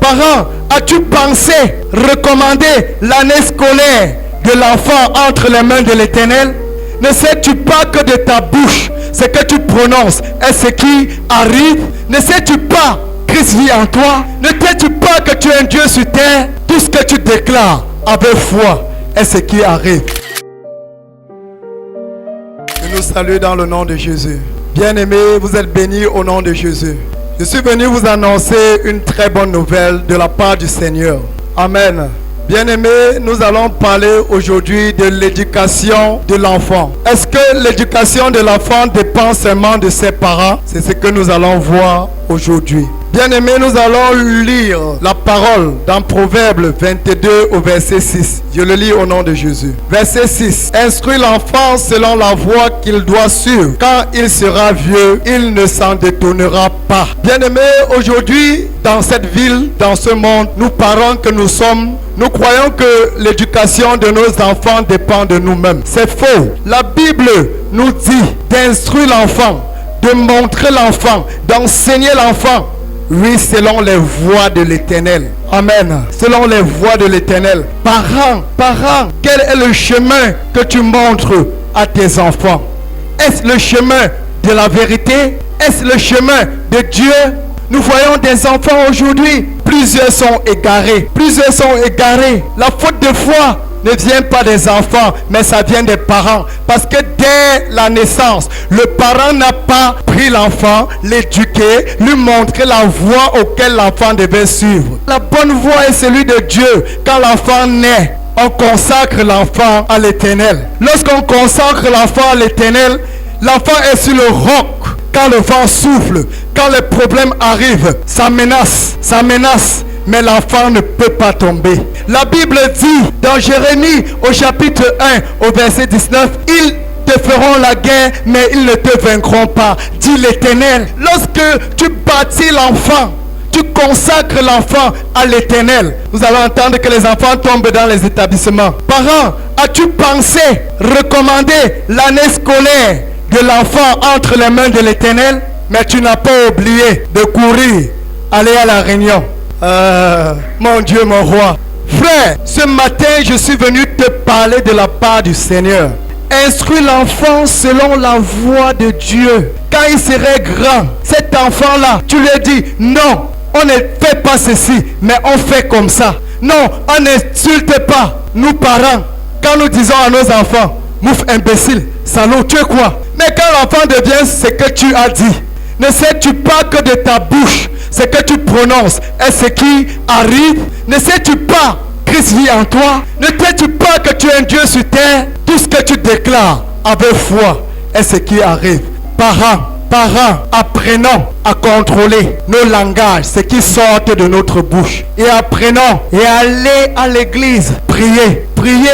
Parents, as-tu pensé recommander l'année scolaire de l'enfant entre les mains de l'Éternel? Ne sais-tu pas que de ta bouche, ce que tu prononces est ce qui arrive? Ne sais-tu pas Christ vit en toi? Ne sais-tu pas que tu es un Dieu sur terre? Tout ce que tu déclares avec foi est ce qui arrive. Je nous salue dans le nom de Jésus. Bien-aimés, vous êtes bénis au nom de Jésus. Je suis venu vous annoncer une très bonne nouvelle de la part du Seigneur. Amen. Bien-aimés, nous allons parler aujourd'hui de l'éducation de l'enfant. Est-ce que l'éducation de l'enfant dépend seulement de ses parents? C'est ce que nous allons voir aujourd'hui. Bien-aimés, nous allons lire la parole dans Proverbe 22 au verset 6. Je le lis au nom de Jésus. Verset 6. Instruis l'enfant selon la voie qu'il doit suivre. Quand il sera vieux, il ne s'en détournera pas. Bien-aimés, aujourd'hui, dans cette ville, dans ce monde, nous parlons que nous croyons que l'éducation de nos enfants dépend de nous-mêmes. C'est faux. La Bible nous dit d'instruire l'enfant, de montrer l'enfant, d'enseigner l'enfant. Oui, selon les voies de l'Éternel. Amen. Selon les voies de l'Éternel. Parents, quel est le chemin que tu montres à tes enfants? Est-ce le chemin de la vérité? Est-ce le chemin de Dieu? Nous voyons des enfants aujourd'hui. Plusieurs sont égarés. La faute de foi ne vient pas des enfants, mais ça vient des parents. Parce que dès la naissance, le parent n'a pas pris l'enfant, l'éduquer, lui montrer la voie auquel l'enfant devait suivre. La bonne voie est celui de Dieu. Quand l'enfant naît, on consacre l'enfant à l'Éternel. Lorsqu'on consacre l'enfant à l'Éternel, l'enfant est sur le roc. Quand le vent souffle, quand les problèmes arrivent, ça menace. Mais l'enfant ne peut pas tomber. La Bible dit dans Jérémie au chapitre 1 au verset 19, ils te feront la guerre mais ils ne te vaincront pas, dit l'Éternel. Lorsque tu bâtis l'enfant, tu consacres l'enfant à l'Éternel, vous allez entendre que les enfants tombent dans les établissements. Parents, as-tu pensé recommander l'année scolaire de l'enfant entre les mains de l'Éternel? Mais tu n'as pas oublié de courir, aller à la réunion. Mon Dieu, mon roi. Frère, ce matin, je suis venu te parler de la part du Seigneur. Instruis l'enfant selon la voie de Dieu. Quand il serait grand, cet enfant-là, tu lui dis, non, on ne fait pas ceci, mais on fait comme ça. Non, on n'insulte pas. Nous, parents, quand nous disons à nos enfants, mouf imbécile, salaud, tu es quoi? Mais quand l'enfant devient ce que tu as dit, ne sais-tu pas que de ta bouche, ce que tu prononces est ce qui arrive? Ne sais-tu pas Christ vit en toi? Ne sais-tu pas que tu es un Dieu sur terre? Tout ce que tu déclares avec foi est ce qui arrive. Parents, apprenons à contrôler nos langages, ce qui sort de notre bouche. Et apprenons et allez à l'église, priez,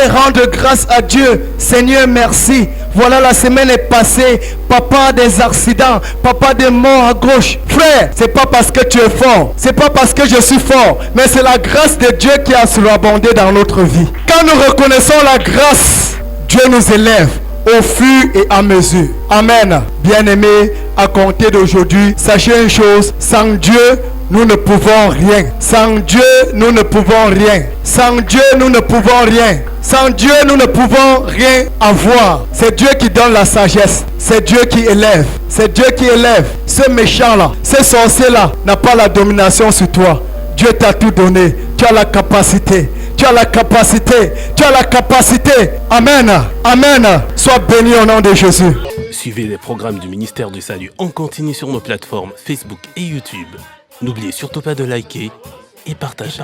rendre grâce à Dieu. Seigneur, merci. Voilà, la semaine est passée. Papa, des accidents. Papa, des morts à gauche. Frère, c'est pas parce que tu es fort. C'est pas parce que je suis fort. Mais c'est la grâce de Dieu qui a surabondé dans notre vie. Quand nous reconnaissons la grâce, Dieu nous élève au fur et à mesure. Amen. Bien-aimés, à compter d'aujourd'hui, sachez une chose, sans Dieu, nous ne pouvons rien. Sans Dieu, nous ne pouvons rien. Sans Dieu, nous ne pouvons rien. Sans Dieu, nous ne pouvons rien avoir. C'est Dieu qui donne la sagesse. C'est Dieu qui élève. C'est Dieu qui élève. Ce méchant-là, ce sorcier-là n'a pas la domination sur toi. Dieu t'a tout donné. Tu as la capacité. Amen. Sois béni au nom de Jésus. Suivez les programmes du ministère du Salut en continu sur nos plateformes Facebook et YouTube. N'oubliez surtout pas de liker et partager.